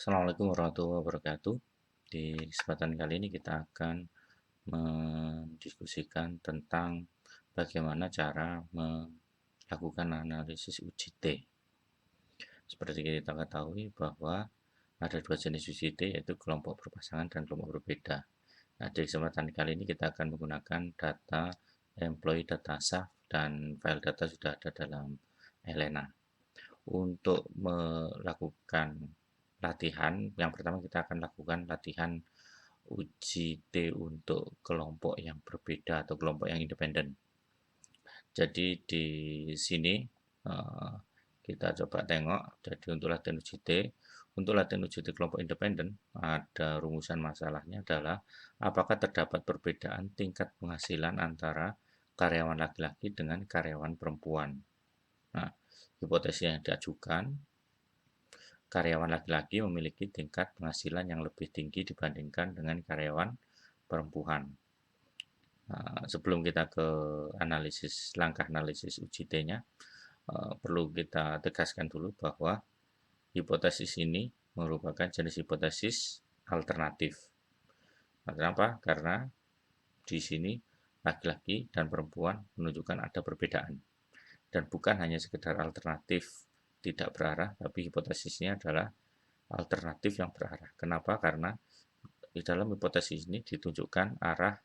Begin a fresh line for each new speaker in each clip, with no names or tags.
Assalamualaikum warahmatullahi wabarakatuh. Di kesempatan kali ini kita akan mendiskusikan tentang bagaimana cara melakukan analisis UJT. Seperti kita ketahui bahwa ada dua jenis UJT, yaitu kelompok berpasangan dan kelompok berbeda. Nah, di kesempatan kali ini kita akan menggunakan data employee data SAF dan file data sudah ada dalam Elena. Untuk melakukan latihan, yang pertama kita akan lakukan latihan uji T untuk kelompok yang berbeda atau kelompok yang independen. Jadi di sini kita coba tengok. Jadi untuk latihan uji T, untuk latihan uji T kelompok independen, ada rumusan masalahnya adalah apakah terdapat perbedaan tingkat penghasilan antara karyawan laki-laki dengan karyawan perempuan. Nah, hipotesis yang diajukan, karyawan laki-laki memiliki tingkat penghasilan yang lebih tinggi dibandingkan dengan karyawan perempuan. Nah, sebelum kita ke langkah analisis UJT-nya, perlu kita tegaskan dulu bahwa hipotesis ini merupakan jenis hipotesis alternatif. Kenapa? Karena di sini laki-laki dan perempuan menunjukkan ada perbedaan. Dan bukan hanya sekedar alternatif tidak berarah, tapi hipotesisnya adalah alternatif yang berarah. Kenapa? Karena di dalam hipotesis ini ditunjukkan arah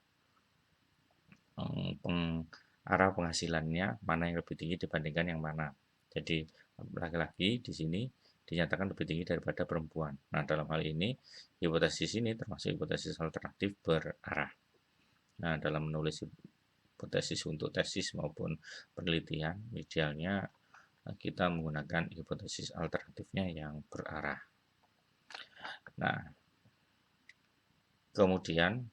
penghasilannya mana yang lebih tinggi dibandingkan yang mana. Jadi laki-laki di sini dinyatakan lebih tinggi daripada perempuan. Nah, dalam hal ini hipotesis ini termasuk hipotesis alternatif berarah. Nah, dalam menulis hipotesis untuk tesis maupun penelitian, idealnya kita menggunakan hipotesis alternatifnya yang berarah. Nah, kemudian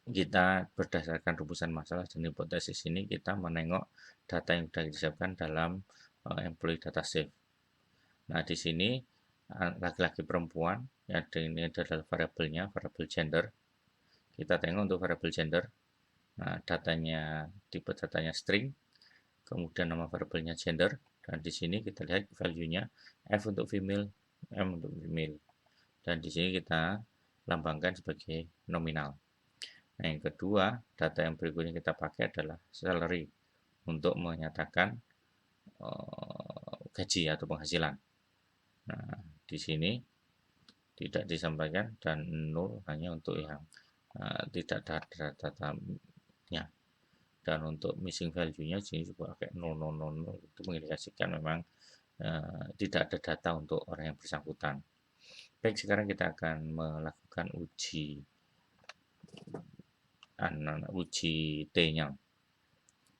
kita berdasarkan rumusan masalah dan hipotesis ini kita menengok data yang sudah disiapkan dalam employee data set. Nah, di sini laki-laki perempuan, ya, ini adalah variabelnya, variabel gender. Kita tengok untuk variabel gender. Nah, tipe datanya string, kemudian nama variabelnya gender, dan di sini kita lihat value-nya F untuk female, M untuk female. Dan di sini kita lambangkan sebagai nominal. Nah, yang kedua, data yang berikutnya kita pakai adalah salary untuk menyatakan gaji atau penghasilan. Nah, di sini tidak disampaikan dan 0 hanya untuk yang tidak ada datanya. Dan untuk missing value-nya sini juga pakai 0000, itu mengindikasikan memang tidak ada data untuk orang yang bersangkutan. Baik, sekarang kita akan melakukan uji T-nya.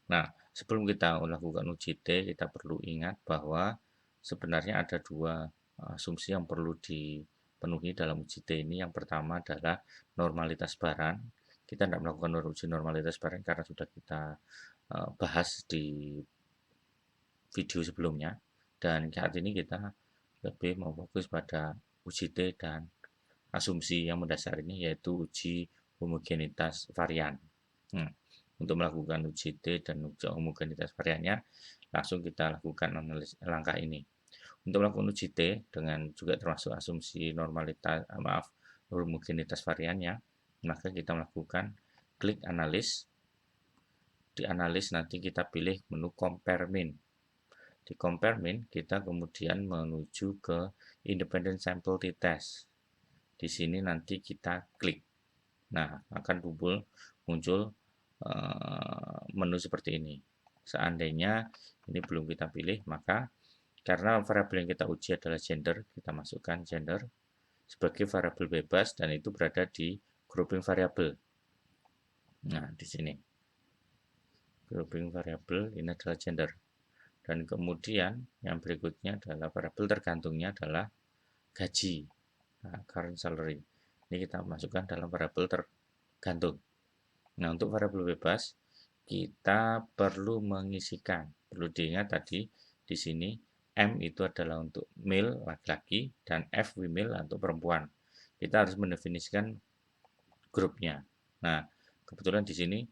Nah, sebelum kita melakukan uji T, kita perlu ingat bahwa sebenarnya ada dua asumsi yang perlu dipenuhi dalam uji T ini. Yang pertama adalah normalitas barang. Kita tidak melakukan uji normalitas barang karena sudah kita bahas di video sebelumnya. Dan saat ini kita lebih memfokus pada uji T dan asumsi yang mendasarinya, yaitu uji homogenitas varian. Untuk melakukan uji T dan uji homogenitas variannya, langsung kita lakukan langkah ini. Untuk melakukan uji T dengan juga termasuk asumsi homogenitas variannya, maka kita melakukan klik analis. Di analis nanti kita pilih menu compare mean. Di compare mean kita kemudian menuju ke independent sample t-test. Di sini nanti kita klik. Nah, akan muncul menu seperti ini. Seandainya ini belum kita pilih, maka karena variabel yang kita uji adalah gender, kita masukkan gender sebagai variabel bebas dan itu berada di grouping variabel. Nah, di sini grouping variabel ini adalah gender. Dan kemudian yang berikutnya adalah variabel tergantungnya adalah gaji, current salary. Ini kita masukkan dalam variabel tergantung. Nah, untuk variabel bebas kita perlu mengisikan. Perlu diingat tadi di sini M itu adalah untuk male laki-laki dan F female untuk perempuan. Kita harus mendefinisikan grupnya. Nah, kebetulan di sini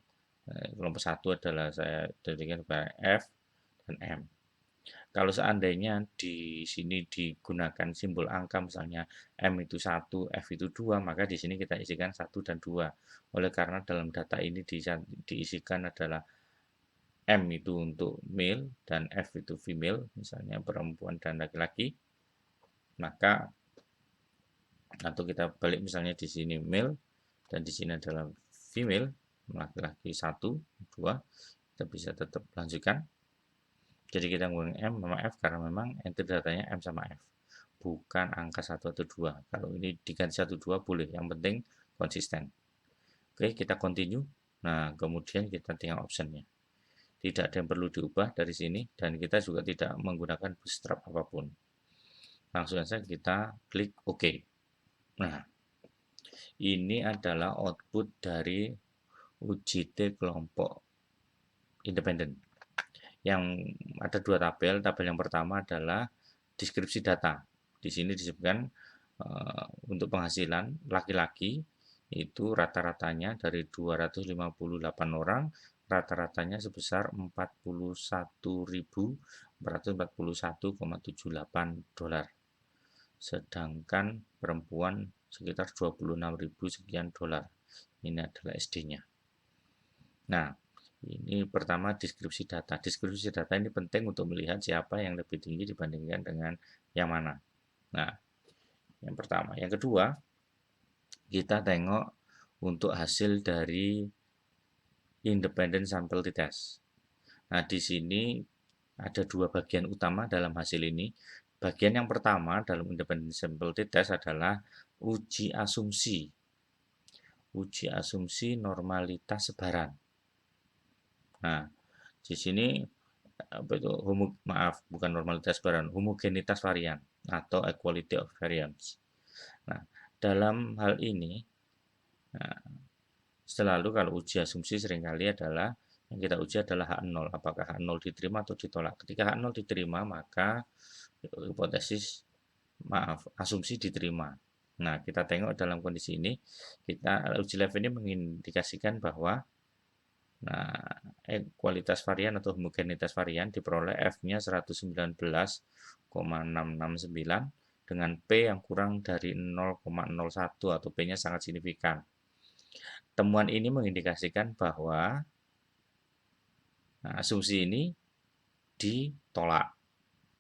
kelompok 1 adalah saya jadikan F dan M. Kalau seandainya di sini digunakan simbol angka misalnya M itu 1, F itu 2, maka di sini kita isikan 1 dan 2. Oleh karena dalam data ini diisikan adalah M itu untuk male dan F itu female, misalnya perempuan dan laki-laki, maka atau kita balik misalnya di sini male dan di sini adalah female, laki-laki 1, 2, kita bisa tetap lanjutkan. Jadi kita menggunakan M sama F karena memang entry datanya M sama F, bukan angka 1 atau 2. Kalau ini diganti 1, 2 boleh, yang penting konsisten. Oke, kita continue. Nah, kemudian kita tinggal optionnya. Tidak ada yang perlu diubah dari sini, dan kita juga tidak menggunakan bootstrap apapun. Langsung saja kita klik OK. Nah, ini adalah output dari UJT kelompok independen. Yang ada dua tabel. Tabel yang pertama adalah deskripsi data. Di sini disebutkan untuk penghasilan laki-laki itu rata-ratanya dari 258 orang, rata-ratanya sebesar 41.441,78 dolar. Sedangkan perempuan sekitar 26.000 sekian dolar. Ini adalah SD-nya. Nah, ini pertama deskripsi data. Deskripsi data ini penting untuk melihat siapa yang lebih tinggi dibandingkan dengan yang mana. Nah, yang pertama. Yang kedua, kita tengok untuk hasil dari independent sample test. Nah, di sini ada dua bagian utama dalam hasil ini. Bagian yang pertama dalam independent sample test adalah uji asumsi. Uji asumsi normalitas sebaran. Nah, di sini apa itu bukan normalitas sebaran, homogenitas varian atau equality of variance. Nah, dalam hal ini nah, selalu kalau uji asumsi seringkali adalah yang kita uji adalah H0, apakah H0 diterima atau ditolak. Ketika H0 diterima, maka asumsi diterima. Nah, kita tengok dalam kondisi ini, uji level ini mengindikasikan bahwa kualitas varian atau homogenitas varian diperoleh F-nya 119,669 dengan P yang kurang dari 0,01 atau P-nya sangat signifikan. Temuan ini mengindikasikan bahwa asumsi ini ditolak.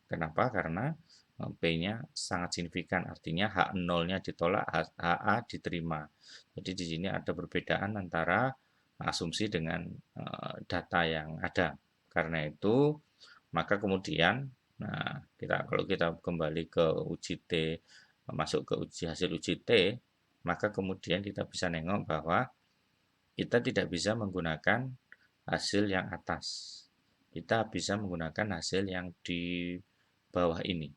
Kenapa? Karena P-nya sangat signifikan, artinya H0-nya ditolak, HA diterima. Jadi di sini ada perbedaan antara asumsi dengan data yang ada. Karena itu, maka kemudian, kalau kita kembali ke uji T, masuk ke hasil uji T, maka kemudian kita bisa nengok bahwa kita tidak bisa menggunakan hasil yang atas. Kita bisa menggunakan hasil yang di bawah ini.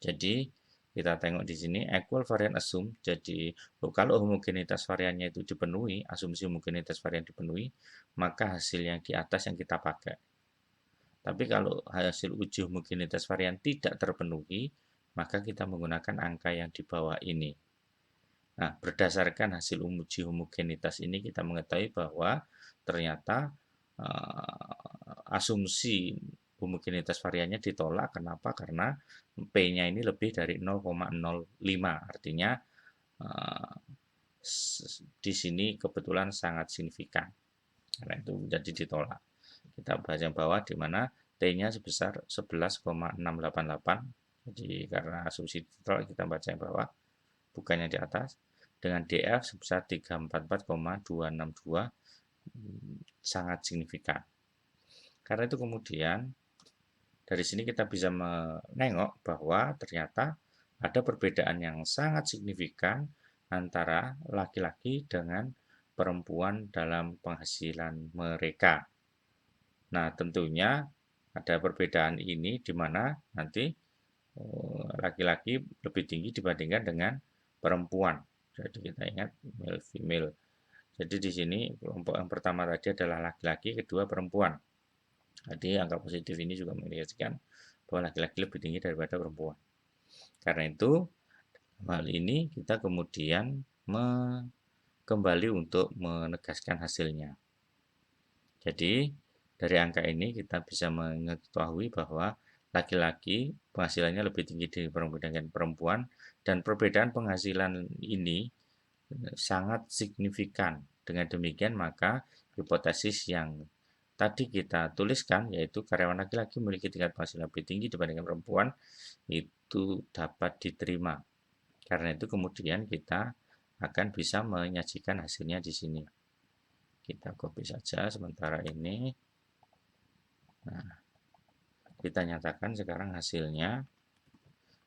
Jadi kita tengok di sini equal variant assume. Jadi kalau homogenitas variannya itu dipenuhi, asumsi homogenitas varian dipenuhi, maka hasil yang di atas yang kita pakai. Tapi kalau hasil uji homogenitas varian tidak terpenuhi, maka kita menggunakan angka yang di bawah ini. Nah, berdasarkan hasil uji homogenitas ini kita mengetahui bahwa ternyata asumsi homogenitas variannya ditolak. Kenapa? Karena P-nya ini lebih dari 0,05. Artinya di sini kebetulan sangat signifikan. Karena itu menjadi ditolak. Kita bahas yang bawah di mana T-nya sebesar 11,688. Jadi karena asumsi ditolak kita baca yang bawah, bukannya di atas. Dengan DF sebesar 344,262 sangat signifikan. Karena itu kemudian dari sini kita bisa menengok bahwa ternyata ada perbedaan yang sangat signifikan antara laki-laki dengan perempuan dalam penghasilan mereka. Nah, tentunya ada perbedaan ini di mana nanti laki-laki lebih tinggi dibandingkan dengan perempuan. Jadi kita ingat male female. Jadi di sini kelompok yang pertama tadi adalah laki-laki, kedua perempuan. Jadi angka positif ini juga mengindikasikan bahwa laki-laki lebih tinggi daripada perempuan. Karena itu hal ini kita kemudian kembali untuk menegaskan hasilnya. Jadi Dari angka ini kita bisa mengetahui bahwa laki-laki penghasilannya lebih tinggi dibandingkan perempuan, dan perbedaan penghasilan ini sangat signifikan. Dengan demikian maka hipotesis yang tadi kita tuliskan, yaitu karyawan laki-laki memiliki tingkat penghasilan lebih tinggi dibandingkan perempuan, itu dapat diterima. Karena itu kemudian kita akan bisa menyajikan hasilnya di sini. Kita copy saja sementara ini. Nah, kita nyatakan sekarang hasilnya.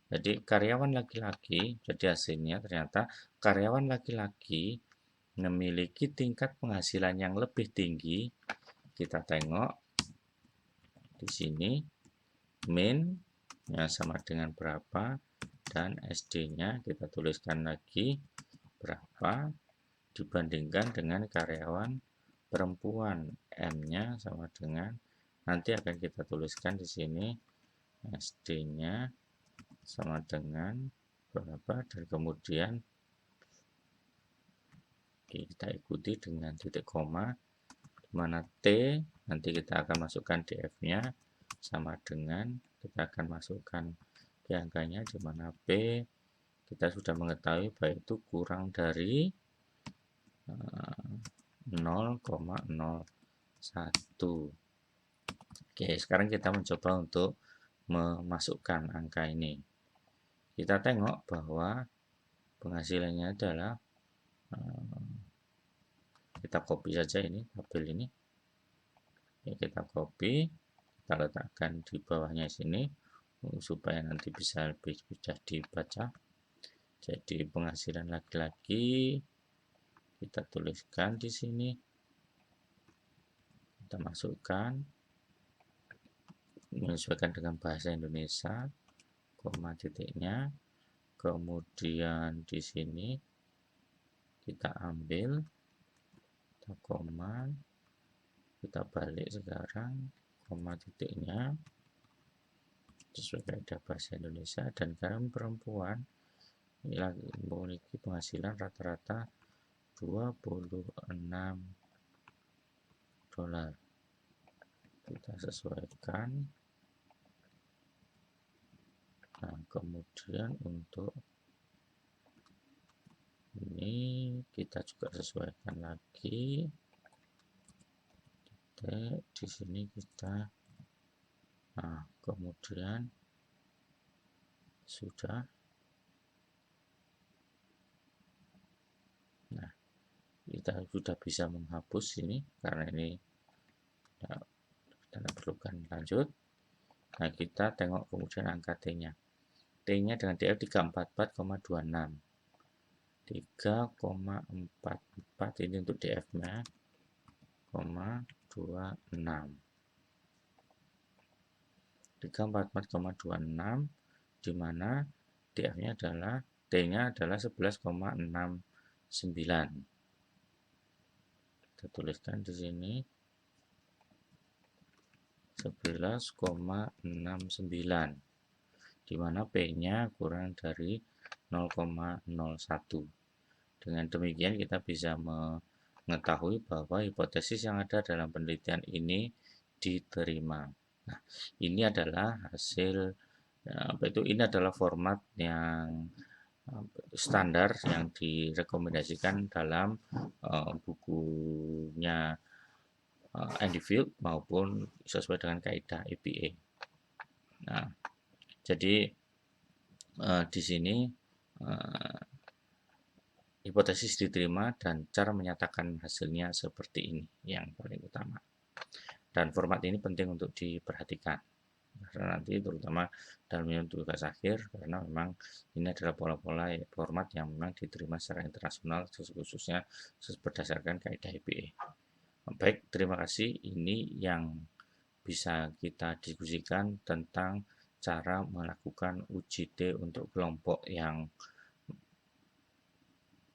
Jadi karyawan laki-laki, jadi hasilnya ternyata karyawan laki-laki memiliki tingkat penghasilan yang lebih tinggi. Kita tengok di sini min nya sama dengan berapa, dan SD-nya kita tuliskan lagi berapa dibandingkan dengan karyawan perempuan. M-nya sama dengan, nanti akan kita tuliskan di sini SD-nya sama dengan berapa, dan kemudian kita ikuti dengan titik koma, di mana T nanti kita akan masukkan DF-nya sama dengan, kita akan masukkan angkanya, di mana P kita sudah mengetahui bahwa itu kurang dari 0,01. Oke, sekarang kita mencoba untuk memasukkan angka ini. Kita tengok bahwa penghasilannya adalah, kita copy saja ini tabel ini. Ya, kita copy, kita letakkan di bawahnya sini supaya nanti bisa lebih mudah dibaca. Jadi penghasilan laki-laki kita tuliskan di sini, kita masukkan menyesuaikan dengan bahasa Indonesia, koma titiknya, kemudian di sini kita ambil, kita koma, kita balik sekarang, koma titiknya sesuai kaidah bahasa Indonesia, dan karyawan perempuan memiliki penghasilan rata-rata $26. Kita sesuaikan. Nah, kemudian untuk ini kita juga sesuaikan lagi. Di sini kita, nah kemudian sudah. Nah, kita sudah bisa menghapus ini karena ini tidak perlukan lanjut. Nah, kita tengok kemudian angka T-nya. T-nya dengan DF 344,26. 3,44 ini untuk DF-nya, 26. 344,26, di mana DF-nya adalah, T-nya adalah 11,69. Kita tuliskan di sini 11,69, di mana P-nya kurang dari 0,01. Dengan demikian kita bisa mengetahui bahwa hipotesis yang ada dalam penelitian ini diterima. Nah, ini adalah hasil, ini adalah format yang standar yang direkomendasikan dalam bukunya Andy Field maupun sesuai dengan kaidah EPA. Nah, jadi di sini hipotesis diterima dan cara menyatakan hasilnya seperti ini yang paling utama. Dan format ini penting untuk diperhatikan karena nanti terutama dalam tugas akhir, karena memang ini adalah pola-pola format yang memang diterima secara internasional, khususnya berdasarkan kaidah EPA. Baik, terima kasih. Ini yang bisa kita diskusikan tentang cara melakukan uji T untuk kelompok yang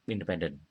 independen.